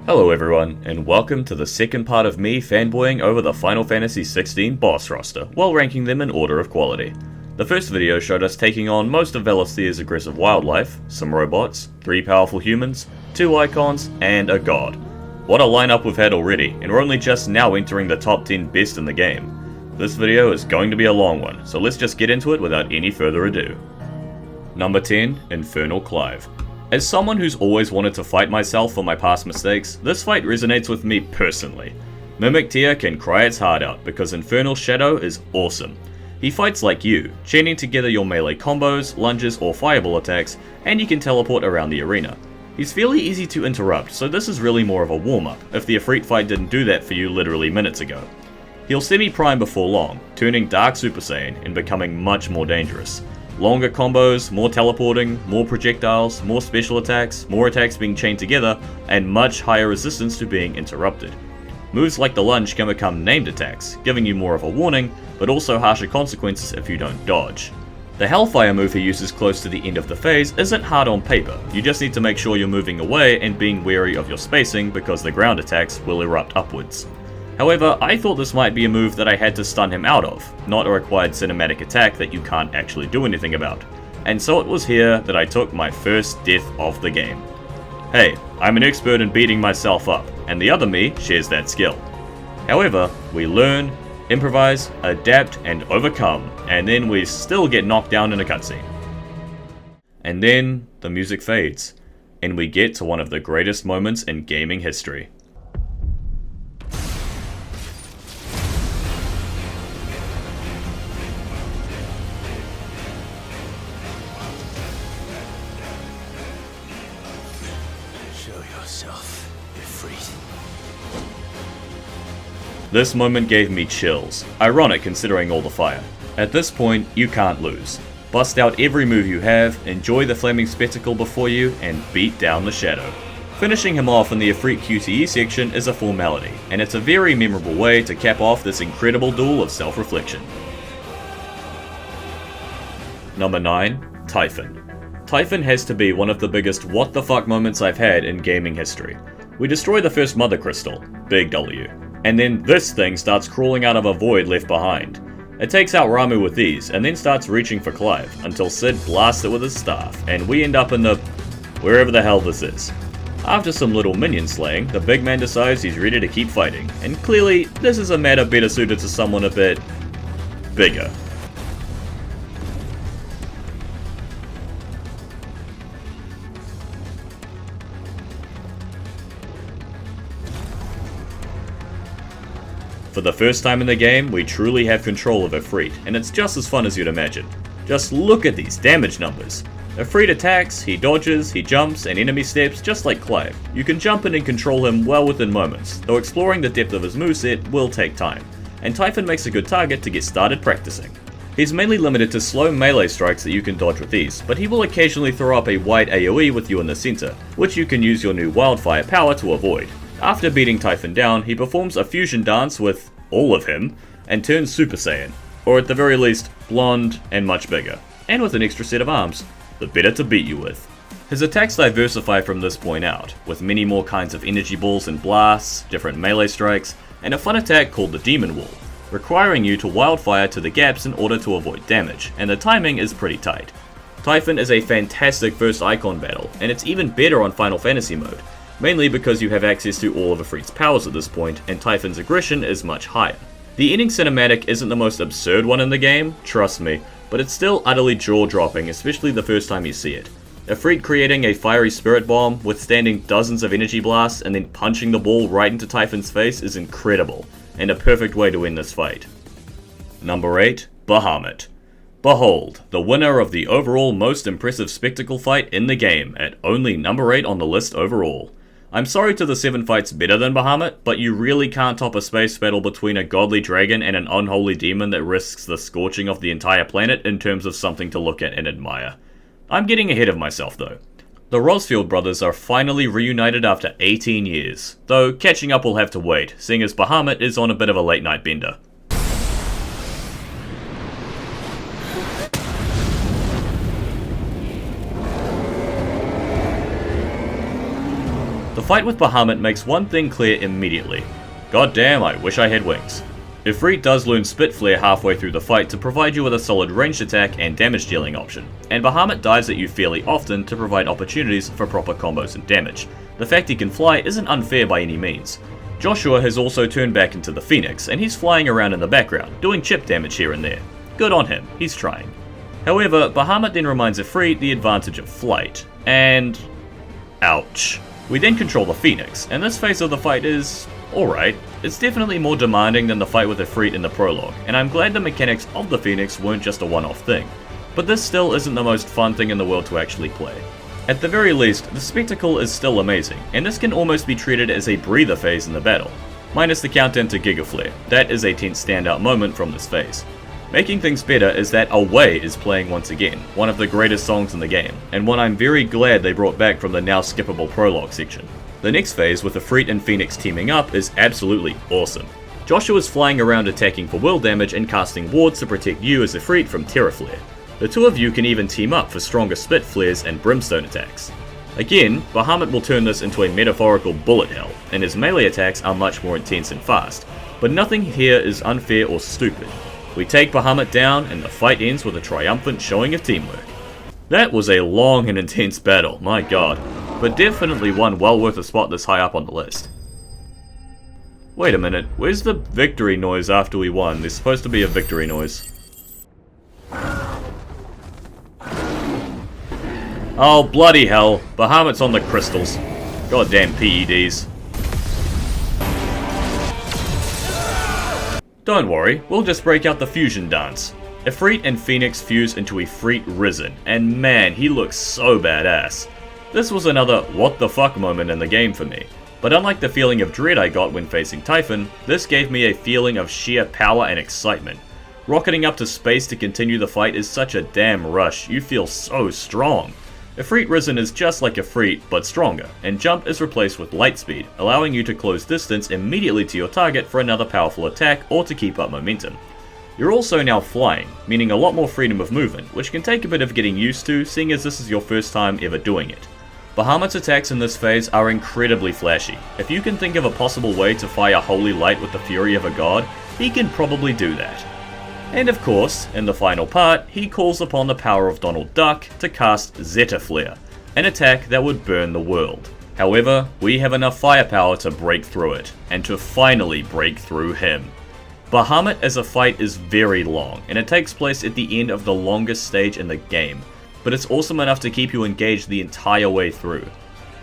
Hello everyone, and welcome to the second part of me fanboying over the Final Fantasy XVI boss roster, while ranking them in order of quality. The first video showed us taking on most of Valisthea's aggressive wildlife, some robots, 3 powerful humans, 2 icons, and a god. What a lineup we've had already, and we're only just now entering the top 10 best in the game. This video is going to be a long one, so let's just get into it without any further ado. Number 10, Infernal Clive. As someone who's always wanted to fight myself for my past mistakes, this fight resonates with me personally. Benedicta can cry its heart out because Infernal Shadow is awesome. He fights like you, chaining together your melee combos, lunges or fireball attacks, and you can teleport around the arena. He's fairly easy to interrupt, so this is really more of a warm-up, if the Ifrit fight didn't do that for you literally minutes ago. He'll semi-prime before long, turning Dark Super Saiyan and becoming much more dangerous. Longer combos, more teleporting, more projectiles, more special attacks, more attacks being chained together, and much higher resistance to being interrupted. Moves like the lunge can become named attacks, giving you more of a warning, but also harsher consequences if you don't dodge. The Hellfire move he uses close to the end of the phase isn't hard on paper, you just need to make sure you're moving away and being wary of your spacing because the ground attacks will erupt upwards. However, I thought this might be a move that I had to stun him out of, not a required cinematic attack that you can't actually do anything about. And so it was here that I took my first death of the game. Hey, I'm an expert in beating myself up, and the other me shares that skill. However, we learn, improvise, adapt, and overcome, and then we still get knocked down in a cutscene. And then the music fades, and we get to one of the greatest moments in gaming history. This moment gave me chills, ironic considering all the fire. At this point, you can't lose. Bust out every move you have, enjoy the flaming spectacle before you, and beat down the shadow. Finishing him off in the Ifrit QTE section is a formality, and it's a very memorable way to cap off this incredible duel of self-reflection. Number 9, Typhon. Typhon has to be one of the biggest what the fuck moments I've had in gaming history. We destroy the first Mother Crystal, big W. And then this thing starts crawling out of a void left behind. It takes out Ramuh with these, and then starts reaching for Clive, until Sid blasts it with his staff, and we end up in the... wherever the hell this is. After some little minion slaying, the big man decides he's ready to keep fighting, and clearly, this is a matter better suited to someone a bit... bigger. For the first time in the game, we truly have control of Ifrit, and it's just as fun as you'd imagine. Just look at these damage numbers. Ifrit attacks, he dodges, he jumps, and enemy steps just like Clive. You can jump in and control him well within moments, though exploring the depth of his moveset will take time, and Typhon makes a good target to get started practicing. He's mainly limited to slow melee strikes that you can dodge with ease, but he will occasionally throw up a wide AoE with you in the center, which you can use your new wildfire power to avoid. After beating Typhon down, he performs a fusion dance with all of him, and turns Super Saiyan, or at the very least, blonde and much bigger, and with an extra set of arms, the better to beat you with. His attacks diversify from this point out, with many more kinds of energy balls and blasts, different melee strikes, and a fun attack called the Demon Wall, requiring you to wildfire to the gaps in order to avoid damage, and the timing is pretty tight. Typhon is a fantastic first icon battle, and it's even better on Final Fantasy mode, mainly because you have access to all of Ifrit's powers at this point, and Typhon's aggression is much higher. The ending cinematic isn't the most absurd one in the game, trust me, but it's still utterly jaw-dropping, especially the first time you see it. Ifrit creating a fiery spirit bomb, withstanding dozens of energy blasts, and then punching the ball right into Typhon's face is incredible, and a perfect way to win this fight. Number 8, Bahamut. Behold, the winner of the overall most impressive spectacle fight in the game, at only number 8 on the list overall. I'm sorry to the 7 fights better than Bahamut, but you really can't top a space battle between a godly dragon and an unholy demon that risks the scorching of the entire planet in terms of something to look at and admire. I'm getting ahead of myself though. The Rosfield brothers are finally reunited after 18 years, though catching up will have to wait, seeing as Bahamut is on a bit of a late night bender. The fight with Bahamut makes one thing clear immediately. God damn, I wish I had wings. Ifrit does learn Spit Flare halfway through the fight to provide you with a solid ranged attack and damage dealing option, and Bahamut dives at you fairly often to provide opportunities for proper combos and damage. The fact he can fly isn't unfair by any means. Joshua has also turned back into the Phoenix, and he's flying around in the background, doing chip damage here and there. Good on him, he's trying. However, Bahamut then reminds Ifrit the advantage of flight, and... ouch. We then control the Phoenix, and this phase of the fight is... alright. It's definitely more demanding than the fight with Ifrit in the prologue, and I'm glad the mechanics of the Phoenix weren't just a one-off thing. But this still isn't the most fun thing in the world to actually play. At the very least, the spectacle is still amazing, and this can almost be treated as a breather phase in the battle. Minus the countdown to Giga Flare, that is a tense standout moment from this phase. Making things better is that Away is playing once again, one of the greatest songs in the game, and one I'm very glad they brought back from the now skippable prologue section. The next phase with Ifrit and Phoenix teaming up is absolutely awesome. Joshua's flying around attacking for will damage and casting wards to protect you as Ifrit from Terra Flare. The two of you can even team up for stronger Spit Flares and Brimstone attacks. Again, Bahamut will turn this into a metaphorical bullet hell, and his melee attacks are much more intense and fast, but nothing here is unfair or stupid. We take Bahamut down, and the fight ends with a triumphant showing of teamwork. That was a long and intense battle, my god, but definitely one well worth a spot this high up on the list. Wait a minute, where's the victory noise after we won? There's supposed to be a victory noise. Oh bloody hell, Bahamut's on the crystals. Goddamn PEDs. Don't worry, we'll just break out the fusion dance. Ifrit and Phoenix fuse into Ifrit Risen, and man, he looks so badass. This was another what the fuck moment in the game for me, but unlike the feeling of dread I got when facing Typhon, this gave me a feeling of sheer power and excitement. Rocketing up to space to continue the fight is such a damn rush, you feel so strong. Ifrit Risen is just like Ifrit, but stronger, and Jump is replaced with Lightspeed, allowing you to close distance immediately to your target for another powerful attack or to keep up momentum. You're also now flying, meaning a lot more freedom of movement, which can take a bit of getting used to, seeing as this is your first time ever doing it. Bahamut's attacks in this phase are incredibly flashy. If you can think of a possible way to fire Holy Light with the fury of a god, he can probably do that. And of course, in the final part, he calls upon the power of Donald Duck to cast Zeta Flare, an attack that would burn the world. However, we have enough firepower to break through it, and to finally break through him. Bahamut as a fight is very long, and it takes place at the end of the longest stage in the game, but it's awesome enough to keep you engaged the entire way through.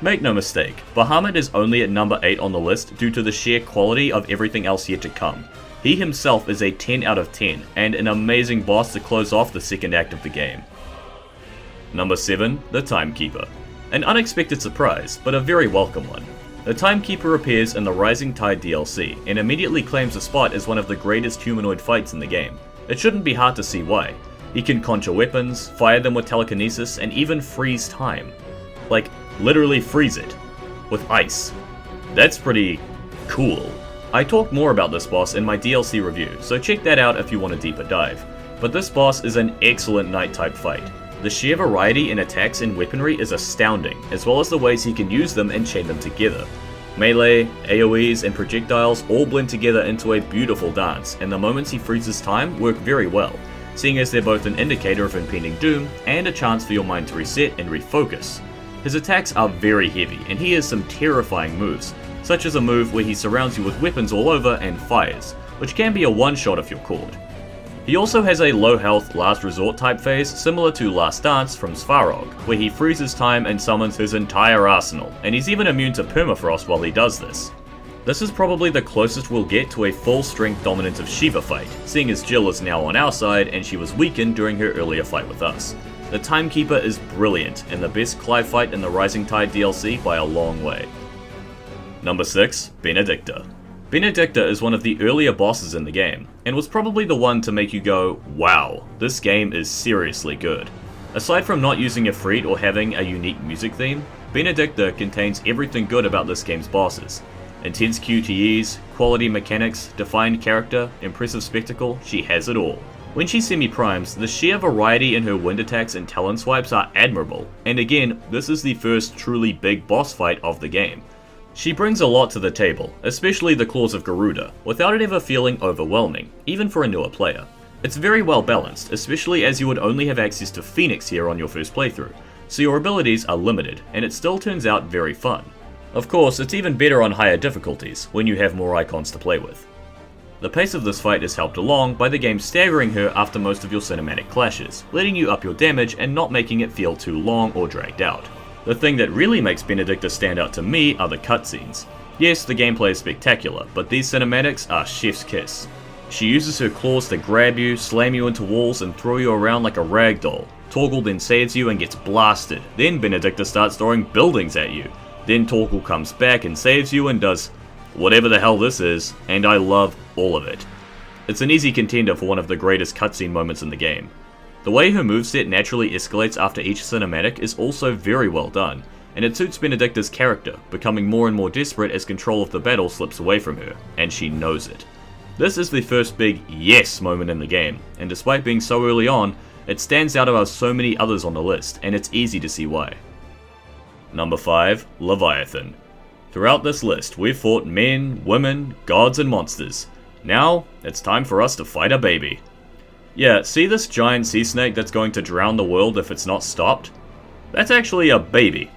Make no mistake, Bahamut is only at number 8 on the list due to the sheer quality of everything else yet to come. He himself is a 10 out of 10, and an amazing boss to close off the second act of the game. Number 7, the Timekeeper. An unexpected surprise, but a very welcome one. The Timekeeper appears in the Rising Tide DLC, and immediately claims a spot as one of the greatest humanoid fights in the game. It shouldn't be hard to see why. He can conjure weapons, fire them with telekinesis, and even freeze time. Like, literally freeze it. With ice. That's pretty cool. I talk more about this boss in my DLC review, so check that out if you want a deeper dive. But this boss is an excellent knight type fight. The sheer variety in attacks and weaponry is astounding, as well as the ways he can use them and chain them together. Melee, AoEs, and projectiles all blend together into a beautiful dance, and the moments he freezes time work very well, seeing as they're both an indicator of impending doom and a chance for your mind to reset and refocus. His attacks are very heavy, and he has some terrifying moves, such as a move where he surrounds you with weapons all over and fires, which can be a one-shot if you're caught. He also has a low health last resort type phase similar to Last Dance from Svarog, where he freezes time and summons his entire arsenal, and he's even immune to permafrost while he does this. This is probably the closest we'll get to a full strength dominance of Shiva fight, seeing as Jill is now on our side and she was weakened during her earlier fight with us. The Timekeeper is brilliant and the best Clive fight in the Rising Tide DLC by a long way. Number 6, Benedicta. Benedicta is one of the earlier bosses in the game, and was probably the one to make you go, wow, this game is seriously good. Aside from not using Ifrit or having a unique music theme, Benedicta contains everything good about this game's bosses. Intense QTEs, quality mechanics, defined character, impressive spectacle, she has it all. When she semi-primes, the sheer variety in her wind attacks and talon swipes are admirable, and again, this is the first truly big boss fight of the game. She brings a lot to the table, especially the claws of Garuda, without it ever feeling overwhelming, even for a newer player. It's very well balanced, especially as you would only have access to Phoenix here on your first playthrough, so your abilities are limited, and it still turns out very fun. Of course, it's even better on higher difficulties, when you have more icons to play with. The pace of this fight is helped along by the game staggering her after most of your cinematic clashes, letting you up your damage and not making it feel too long or dragged out. The thing that really makes Benedicta stand out to me are the cutscenes. Yes, the gameplay is spectacular, but these cinematics are chef's kiss. She uses her claws to grab you, slam you into walls, and throw you around like a rag doll. Torgal then saves you and gets blasted. Then Benedicta starts throwing buildings at you. Then Torgal comes back and saves you and does whatever the hell this is, and I love all of it. It's an easy contender for one of the greatest cutscene moments in the game. The way her moveset naturally escalates after each cinematic is also very well done, and it suits Benedicta's character, becoming more and more desperate as control of the battle slips away from her, and she knows it. This is the first big yes moment in the game, and despite being so early on, it stands out above so many others on the list, and it's easy to see why. Number 5. Leviathan. Throughout this list, we've fought men, women, gods, and monsters. Now, it's time for us to fight a baby. Yeah, see this giant sea snake that's going to drown the world if it's not stopped? That's actually a baby.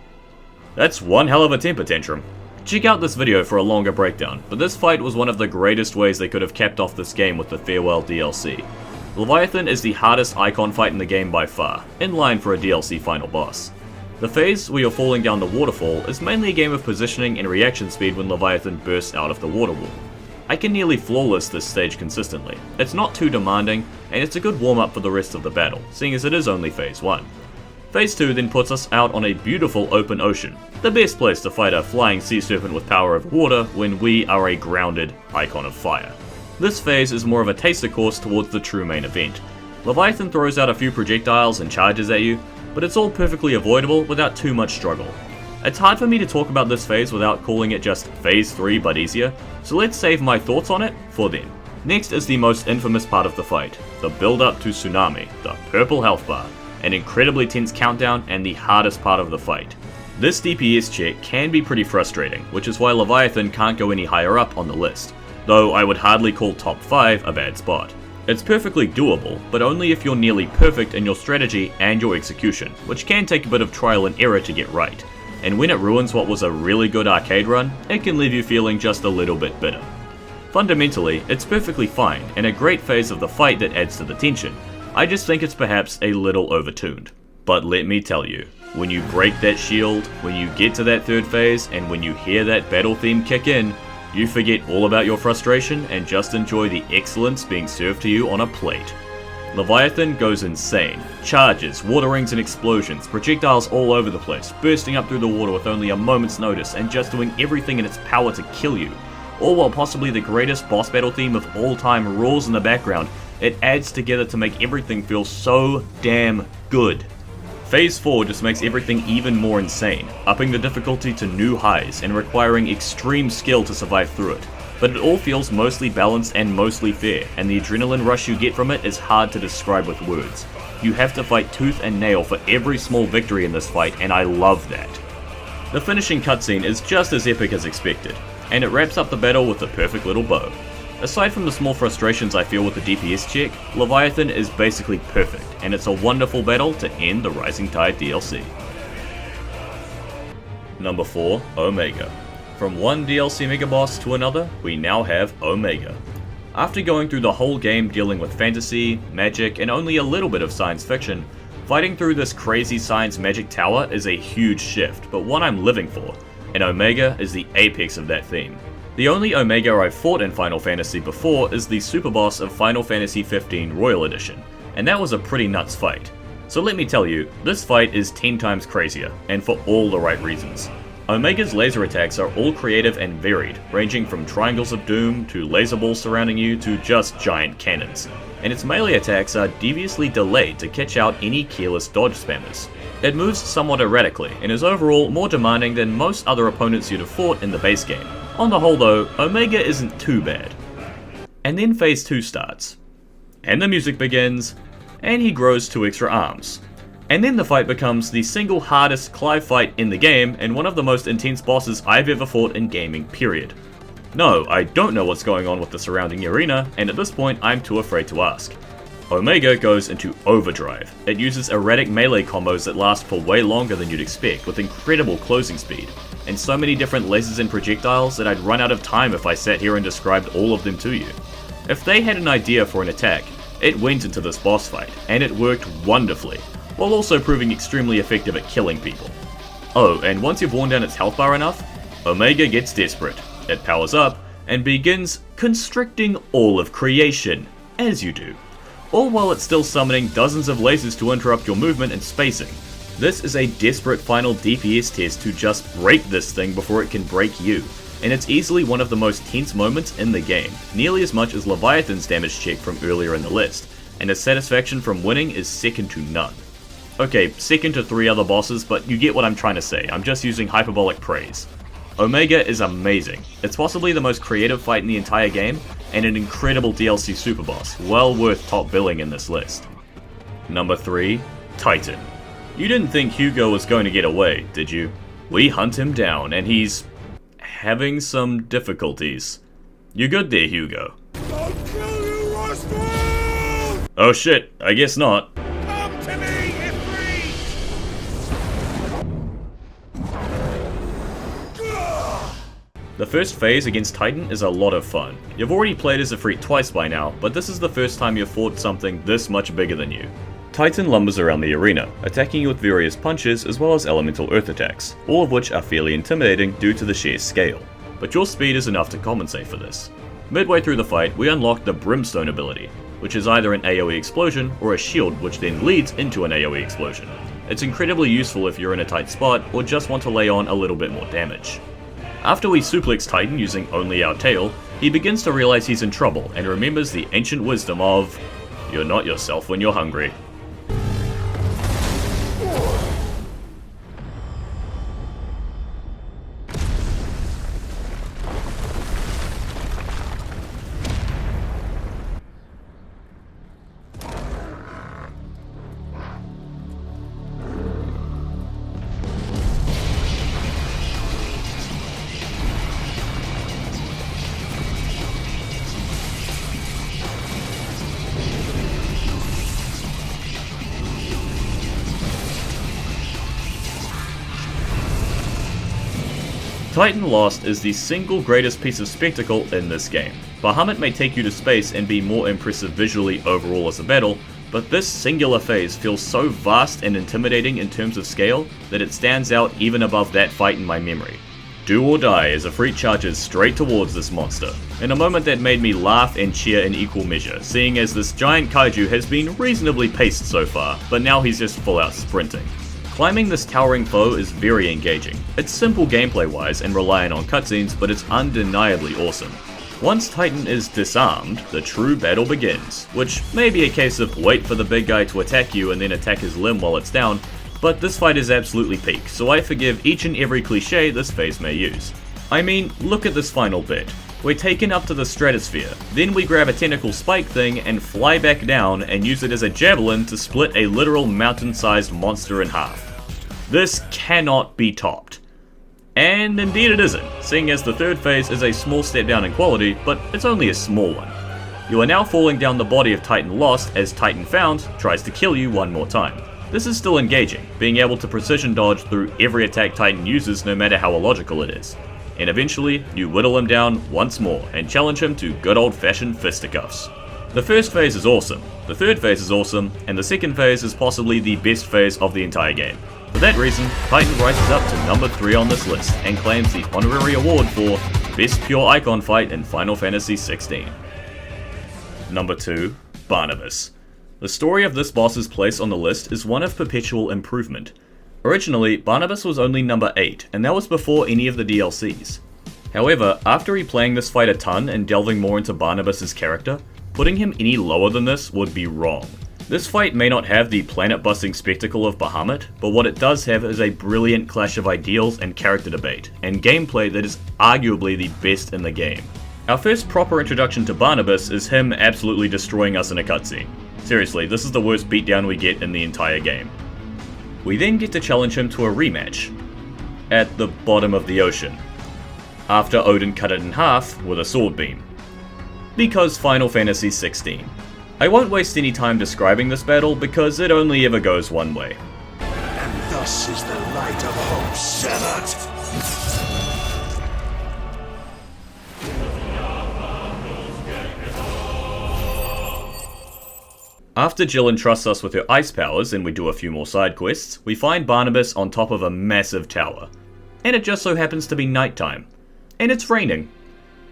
That's one hell of a temper tantrum. Check out this video for a longer breakdown, but this fight was one of the greatest ways they could have capped off this game with the Farewell DLC. Leviathan is the hardest icon fight in the game by far, in line for a DLC final boss. The phase where you're falling down the waterfall is mainly a game of positioning and reaction speed when Leviathan bursts out of the water wall. I can nearly flawless this stage consistently. It's not too demanding, and it's a good warm up for the rest of the battle, seeing as it is only phase 1. Phase 2 then puts us out on a beautiful open ocean, the best place to fight a flying sea serpent with power over water when we are a grounded icon of fire. This phase is more of a taster course towards the true main event. Leviathan throws out a few projectiles and charges at you, but it's all perfectly avoidable without too much struggle. It's hard for me to talk about this phase without calling it just phase 3 but easier, so let's save my thoughts on it for then. Next is the most infamous part of the fight, the build up to Tsunami, the purple health bar, an incredibly tense countdown and the hardest part of the fight. This DPS check can be pretty frustrating, which is why Leviathan can't go any higher up on the list, though I would hardly call top 5 a bad spot. It's perfectly doable, but only if you're nearly perfect in your strategy and your execution, which can take a bit of trial and error to get right. And when it ruins what was a really good arcade run, it can leave you feeling just a little bit bitter. Fundamentally, it's perfectly fine, and a great phase of the fight that adds to the tension. I just think it's perhaps a little overtuned. But let me tell you, when you break that shield, when you get to that third phase, and when you hear that battle theme kick in, you forget all about your frustration and just enjoy the excellence being served to you on a plate. Leviathan goes insane. Charges, water rings and explosions, projectiles all over the place, bursting up through the water with only a moment's notice and just doing everything in its power to kill you. All while possibly the greatest boss battle theme of all time roars in the background, it adds together to make everything feel so damn good. Phase 4 just makes everything even more insane, upping the difficulty to new highs and requiring extreme skill to survive through it. But it all feels mostly balanced and mostly fair, and the adrenaline rush you get from it is hard to describe with words. You have to fight tooth and nail for every small victory in this fight, and I love that. The finishing cutscene is just as epic as expected, and it wraps up the battle with a perfect little bow. Aside from the small frustrations I feel with the DPS check, Leviathan is basically perfect, and it's a wonderful battle to end the Rising Tide DLC. Number 4, Omega. From one DLC Mega Boss to another, we now have Omega. After going through the whole game dealing with fantasy, magic, and only a little bit of science fiction, fighting through this crazy science magic tower is a huge shift, but one I'm living for, and Omega is the apex of that theme. The only Omega I've fought in Final Fantasy before is the super boss of Final Fantasy XV Royal Edition, and that was a pretty nuts fight. So let me tell you, this fight is 10 times crazier, and for all the right reasons. Omega's laser attacks are all creative and varied, ranging from triangles of doom to laser balls surrounding you to just giant cannons. And its melee attacks are deviously delayed to catch out any careless dodge spammers. It moves somewhat erratically and is overall more demanding than most other opponents you'd have fought in the base game. On the whole though, Omega isn't too bad. And then phase 2 starts. And the music begins, and he grows 2 extra arms. And then the fight becomes the single hardest Clive fight in the game and one of the most intense bosses I've ever fought in gaming, period. No, I don't know what's going on with the surrounding arena, and at this point I'm too afraid to ask. Omega goes into overdrive. It uses erratic melee combos that last for way longer than you'd expect, with incredible closing speed, and so many different lasers and projectiles that I'd run out of time if I sat here and described all of them to you. If they had an idea for an attack, it went into this boss fight, and it worked wonderfully, while also proving extremely effective at killing people. Oh, and once you've worn down its health bar enough, Omega gets desperate. It powers up, and begins constricting all of creation, as you do. All while it's still summoning dozens of lasers to interrupt your movement and spacing. This is a desperate final DPS test to just break this thing before it can break you, and it's easily one of the most tense moments in the game, nearly as much as Leviathan's damage check from earlier in the list, and its satisfaction from winning is second to none. Okay, second to 3 other bosses, but you get what I'm trying to say, I'm just using hyperbolic praise. Omega is amazing. It's possibly the most creative fight in the entire game, and an incredible DLC super boss, well worth top billing in this list. Number 3, Titan. You didn't think Hugo was going to get away, did you? We hunt him down, and he's having some difficulties. You good there, Hugo? I'll kill you, Roswell! Oh shit, I guess not. Come to me, Ifrit! The first phase against Titan is a lot of fun. You've already played as Ifrit twice by now, but this is the first time you've fought something this much bigger than you. Titan lumbers around the arena, attacking you with various punches as well as elemental earth attacks, all of which are fairly intimidating due to the sheer scale. But your speed is enough to compensate for this. Midway through the fight, we unlock the Brimstone ability, which is either an AoE explosion or a shield which then leads into an AoE explosion. It's incredibly useful if you're in a tight spot or just want to lay on a little bit more damage. After we suplex Titan using only our tail, he begins to realize he's in trouble and remembers the ancient wisdom of, "You're not yourself when you're hungry." Titan Lost is the single greatest piece of spectacle in this game. Bahamut may take you to space and be more impressive visually overall as a battle, but this singular phase feels so vast and intimidating in terms of scale that it stands out even above that fight in my memory. Do or die as Ifrit charges straight towards this monster, in a moment that made me laugh and cheer in equal measure, seeing as this giant kaiju has been reasonably paced so far, but now he's just full out sprinting. Climbing this towering foe is very engaging. It's simple gameplay wise and reliant on cutscenes, but it's undeniably awesome. Once Titan is disarmed, the true battle begins, which may be a case of wait for the big guy to attack you and then attack his limb while it's down, but this fight is absolutely peak, so I forgive each and every cliche this phase may use. I mean, look at this final bit. We're taken up to the stratosphere, then we grab a tentacle spike thing and fly back down and use it as a javelin to split a literal mountain-sized monster in half. This cannot be topped. And indeed it isn't, seeing as the third phase is a small step down in quality, but it's only a small one. You are now falling down the body of Titan Lost as Titan Found tries to kill you one more time. This is still engaging, being able to precision dodge through every attack Titan uses no matter how illogical it is. And eventually, you whittle him down once more and challenge him to good old fashioned fisticuffs. The first phase is awesome, the third phase is awesome, and the second phase is possibly the best phase of the entire game. For that reason, Titan rises up to number 3 on this list and claims the honorary award for Best Pure Icon Fight in Final Fantasy XVI. Number 2, Barnabas. The story of this boss's place on the list is one of perpetual improvement. Originally, Barnabas was only number 8, and that was before any of the DLCs. However, after replaying this fight a ton and delving more into Barnabas' character, putting him any lower than this would be wrong. This fight may not have the planet-busting spectacle of Bahamut, but what it does have is a brilliant clash of ideals and character debate, and gameplay that is arguably the best in the game. Our first proper introduction to Barnabas is him absolutely destroying us in a cutscene. Seriously, this is the worst beatdown we get in the entire game. We then get to challenge him to a rematch at the bottom of the ocean, after Odin cut it in half with a sword beam. Because Final Fantasy XVI. I won't waste any time describing this battle because it only ever goes one way. And thus is the light of hope severed. After Jill entrusts us with her ice powers and we do a few more side quests, we find Barnabas on top of a massive tower. And it just so happens to be nighttime. And it's raining.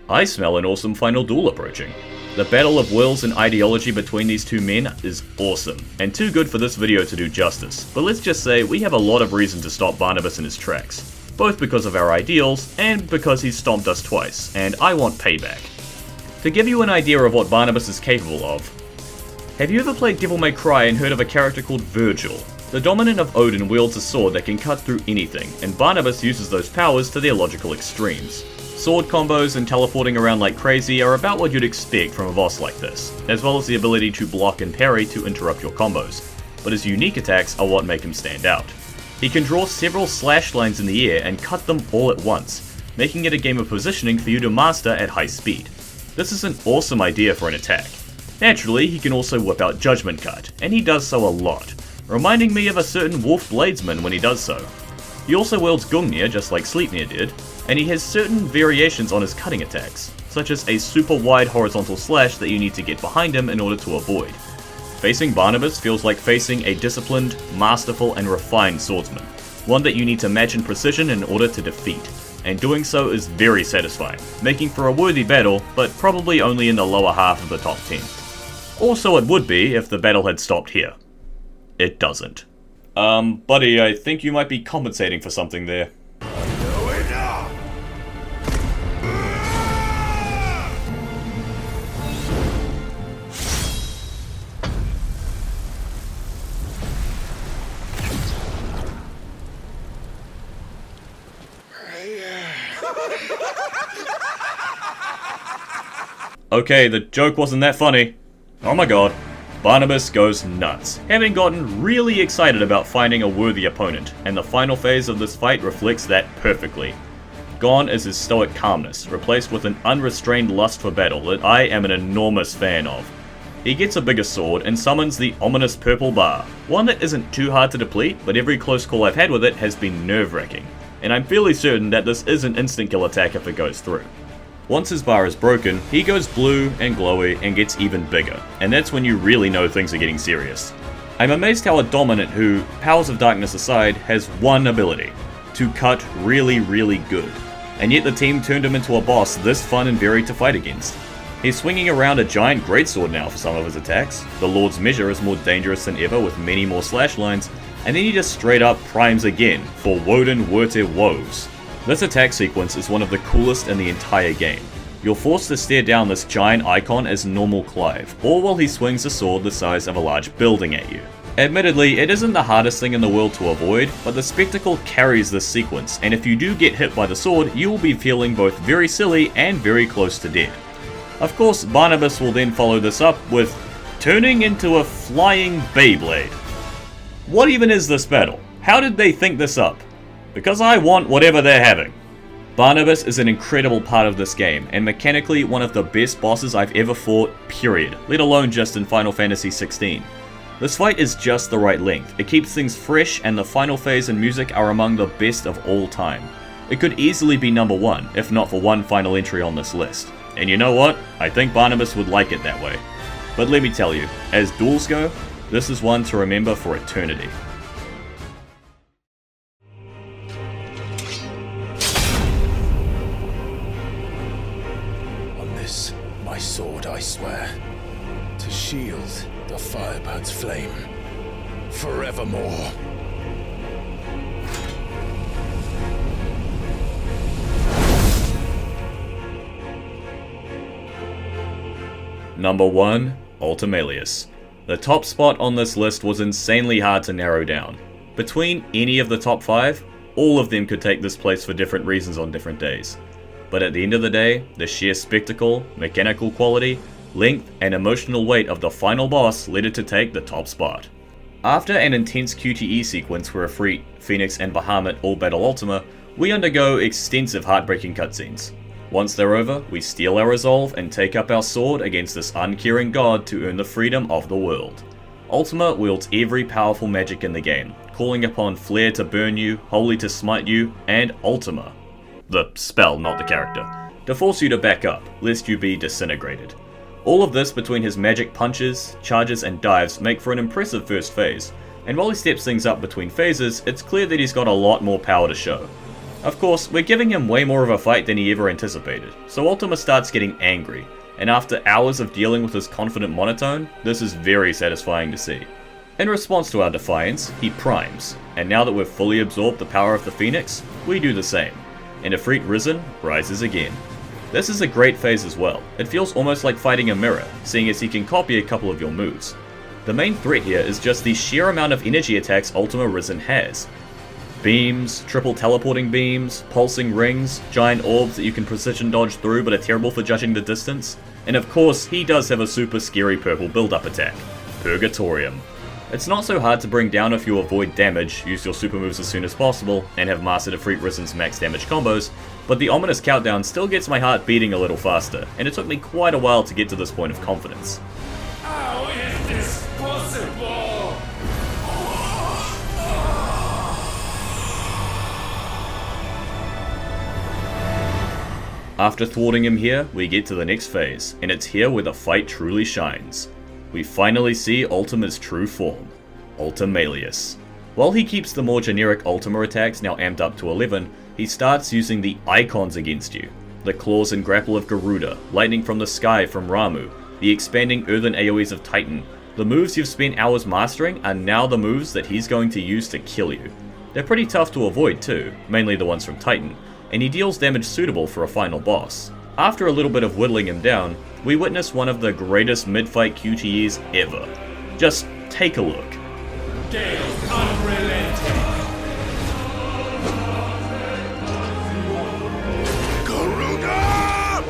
I smell an awesome final duel approaching. The battle of wills and ideology between these two men is awesome, and too good for this video to do justice, but let's just say we have a lot of reason to stop Barnabas in his tracks, both because of our ideals, and because he's stomped us twice, and I want payback. To give you an idea of what Barnabas is capable of, have you ever played Devil May Cry and heard of a character called Virgil? The dominant of Odin wields a sword that can cut through anything, and Barnabas uses those powers to their logical extremes. Sword combos and teleporting around like crazy are about what you'd expect from a boss like this, as well as the ability to block and parry to interrupt your combos, but his unique attacks are what make him stand out. He can draw several slash lines in the air and cut them all at once, making it a game of positioning for you to master at high speed. This is an awesome idea for an attack. Naturally, he can also whip out Judgment Cut, and he does so a lot, reminding me of a certain Wolf Bladesman when he does so. He also wields Gungnir just like Sleipnir did, and he has certain variations on his cutting attacks, such as a super wide horizontal slash that you need to get behind him in order to avoid. Facing Barnabas feels like facing a disciplined, masterful and refined swordsman, one that you need to match in precision in order to defeat, and doing so is very satisfying, making for a worthy battle, but probably only in the lower half of the top 10. Also it would be if the battle had stopped here. It doesn't. Buddy, I think you might be compensating for something there. Okay, the joke wasn't that funny. Oh my god. Barnabas goes nuts, having gotten really excited about finding a worthy opponent, and the final phase of this fight reflects that perfectly. Gone is his stoic calmness, replaced with an unrestrained lust for battle that I am an enormous fan of. He gets a bigger sword and summons the ominous purple bar, one that isn't too hard to deplete, but every close call I've had with it has been nerve-wracking, and I'm fairly certain that this is an instant kill attack if it goes through. Once his bar is broken, he goes blue and glowy and gets even bigger, and that's when you really know things are getting serious. I'm amazed how a dominant who, powers of darkness aside, has one ability: to cut really, really good. And yet the team turned him into a boss this fun and varied to fight against. He's swinging around a giant greatsword now for some of his attacks, the Lord's Measure is more dangerous than ever with many more slash lines, and then he just straight up primes again for Woden Werte Woes. This attack sequence is one of the coolest in the entire game. You're forced to stare down this giant icon as normal Clive, all while he swings a sword the size of a large building at you. Admittedly, it isn't the hardest thing in the world to avoid, but the spectacle carries this sequence, and if you do get hit by the sword, you will be feeling both very silly and very close to dead. Of course, Barnabas will then follow this up with turning into a flying Beyblade. What even is this battle? How did they think this up? Because I want whatever they're having. Barnabas is an incredible part of this game, and mechanically one of the best bosses I've ever fought, period, let alone just in Final Fantasy XVI. This fight is just the right length, it keeps things fresh, and the final phase and music are among the best of all time. It could easily be number one, if not for one final entry on this list. And you know what? I think Barnabas would like it that way. But let me tell you, as duels go, this is one to remember for eternity. My sword, I swear, to shield the Firebird's flame forevermore. Number 1, Ultim Malus. The top spot on this list was insanely hard to narrow down. Between any of the top 5, all of them could take this place for different reasons on different days. But at the end of the day, the sheer spectacle, mechanical quality, length, and emotional weight of the final boss led it to take the top spot. After an intense QTE sequence where Ifrit, Phoenix and Bahamut all battle Ultima, we undergo extensive heartbreaking cutscenes. Once they're over, we steal our resolve and take up our sword against this uncaring god to earn the freedom of the world. Ultima wields every powerful magic in the game, calling upon Flare to burn you, Holy to smite you, and Ultima, the spell, not the character, to force you to back up, lest you be disintegrated. All of this between his magic punches, charges and dives make for an impressive first phase, and while he steps things up between phases, it's clear that he's got a lot more power to show. Of course, we're giving him way more of a fight than he ever anticipated, so Ultima starts getting angry, and after hours of dealing with his confident monotone, this is very satisfying to see. In response to our defiance, he primes, and now that we've fully absorbed the power of the Phoenix, we do the same, and Ifrit Risen rises again. This is a great phase as well. It feels almost like fighting a mirror, seeing as he can copy a couple of your moves. The main threat here is just the sheer amount of energy attacks Ultima Risen has. Beams, triple teleporting beams, pulsing rings, giant orbs that you can precision dodge through but are terrible for judging the distance, and of course he does have a super scary purple build-up attack, Purgatorium. It's not so hard to bring down if you avoid damage, use your super moves as soon as possible, and have mastered Ifrit Risen's max damage combos, but the ominous countdown still gets my heart beating a little faster, and it took me quite a while to get to this point of confidence. How is this possible? After thwarting him here, we get to the next phase, and it's here where the fight truly shines. We finally see Ultima's true form, Ultim Malus. While he keeps the more generic Ultima attacks now amped up to 11, he starts using the icons against you. The claws and grapple of Garuda, lightning from the sky from Ramu, the expanding earthen AoEs of Titan. The moves you've spent hours mastering are now the moves that he's going to use to kill you. They're pretty tough to avoid too, mainly the ones from Titan, and he deals damage suitable for a final boss. After a little bit of whittling him down, we witness one of the greatest mid-fight QTEs ever. Just take a look. Gale's unrelenting. Garuda!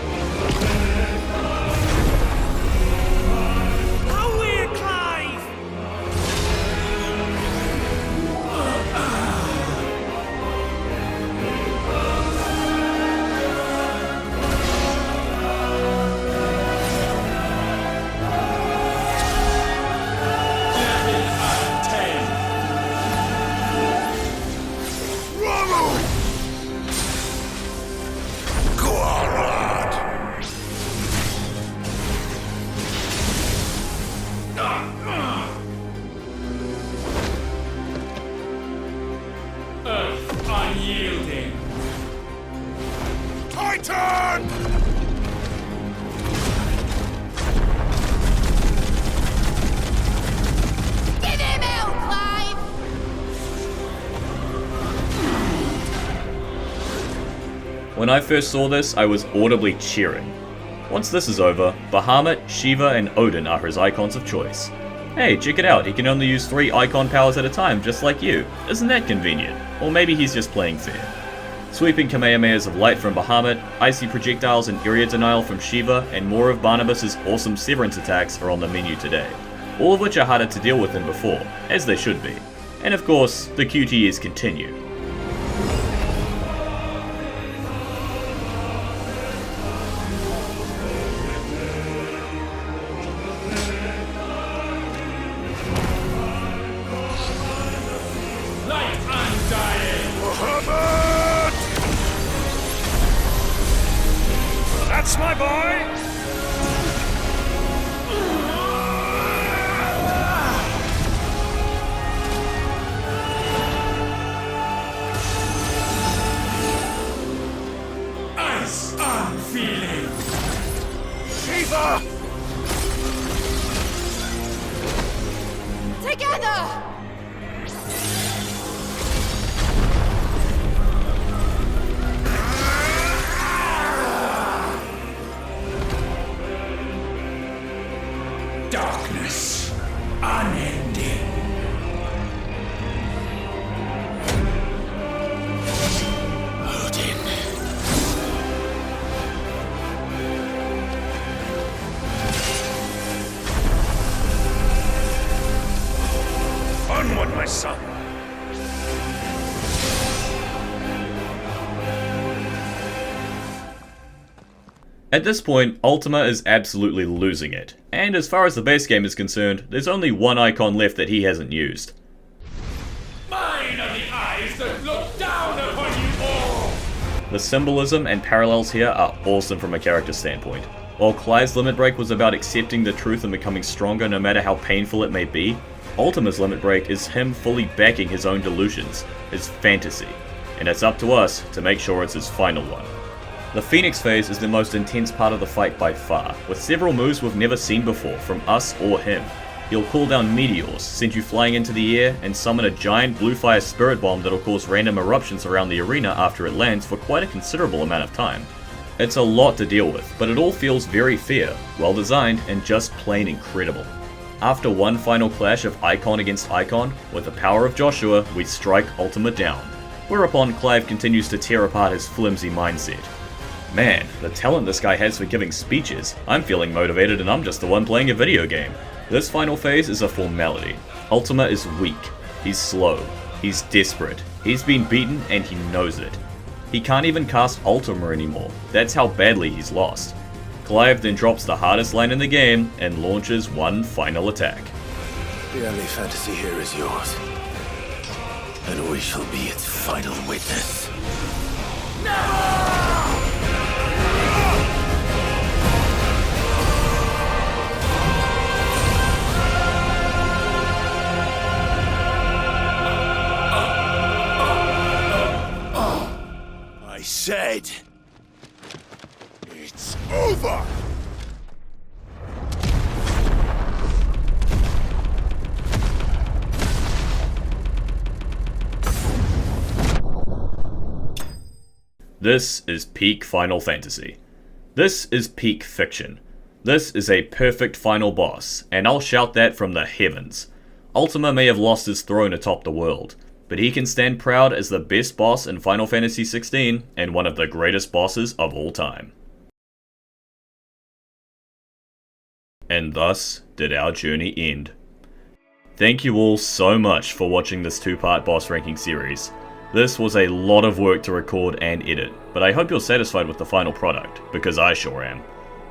Away, Clive! Unyielding. Titan! Give him out, Clive! When I first saw this, I was audibly cheering. Once this is over, Bahamut, Shiva and Odin are his icons of choice. Hey, check it out, he can only use 3 icon powers at a time, just like you. Isn't that convenient? Or maybe he's just playing fair. Sweeping Kamehamehas of light from Bahamut, icy projectiles and area denial from Shiva, and more of Barnabas' awesome severance attacks are on the menu today. All of which are harder to deal with than before, as they should be. And of course, the QTEs continue. Light undying! Bahamut! That's my boy! Ice unfeeling! Shiva! Together! Darkness unending. Odin. At this point, Ultima is absolutely losing it, and as far as the base game is concerned, there's only one icon left that he hasn't used. Mine are the eyes that look down upon you all! The symbolism and parallels here are awesome from a character standpoint. While Clive's limit break was about accepting the truth and becoming stronger no matter how painful it may be, Ultima's limit break is him fully backing his own delusions, his fantasy, and it's up to us to make sure it's his final one. The Phoenix phase is the most intense part of the fight by far, with several moves we've never seen before from us or him. He'll call down meteors, send you flying into the air, and summon a giant blue fire spirit bomb that'll cause random eruptions around the arena after it lands for quite a considerable amount of time. It's a lot to deal with, but it all feels very fair, well designed, and just plain incredible. After one final clash of icon against icon, with the power of Joshua, we strike Ultima down, whereupon Clive continues to tear apart his flimsy mindset. Man, the talent this guy has for giving speeches. I'm feeling motivated and I'm just the one playing a video game. This final phase is a formality. Ultima is weak. He's slow. He's desperate. He's been beaten and he knows it. He can't even cast Ultima anymore. That's how badly he's lost. Clive then drops the hardest line in the game and launches one final attack. The only fantasy here is yours. And we shall be its final witness. I said, it's over! This is peak Final Fantasy. This is peak fiction. This is a perfect final boss, and I'll shout that from the heavens. Ultima may have lost his throne atop the world, but he can stand proud as the best boss in Final Fantasy XVI and one of the greatest bosses of all time. And thus did our journey end. Thank you all so much for watching this two-part boss ranking series. This was a lot of work to record and edit, but I hope you're satisfied with the final product, because I sure am.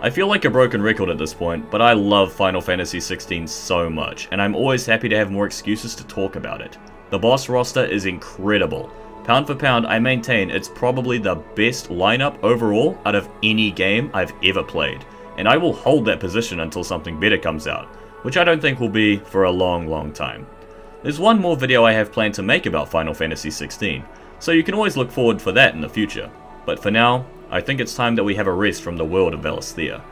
I feel like a broken record at this point, but I love Final Fantasy XVI so much, and I'm always happy to have more excuses to talk about it. The boss roster is incredible. Pound for pound, I maintain it's probably the best lineup overall out of any game I've ever played, and I will hold that position until something better comes out, which I don't think will be for a long time. There's one more video I have planned to make about Final Fantasy XVI, so you can always look forward for that in the future. But for now, I think it's time that we have a rest from the world of Valisthea.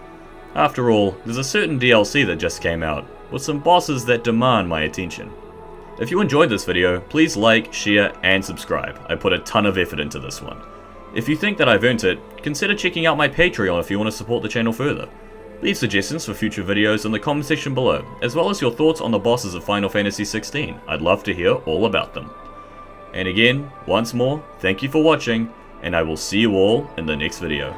After all, there's a certain DLC that just came out, with some bosses that demand my attention. If you enjoyed this video, please like, share, and subscribe. I put a ton of effort into this one. If you think that I've earned it, consider checking out my Patreon if you want to support the channel further. Leave suggestions for future videos in the comment section below, as well as your thoughts on the bosses of Final Fantasy XVI. I'd love to hear all about them. And again, once more, thank you for watching, and I will see you all in the next video.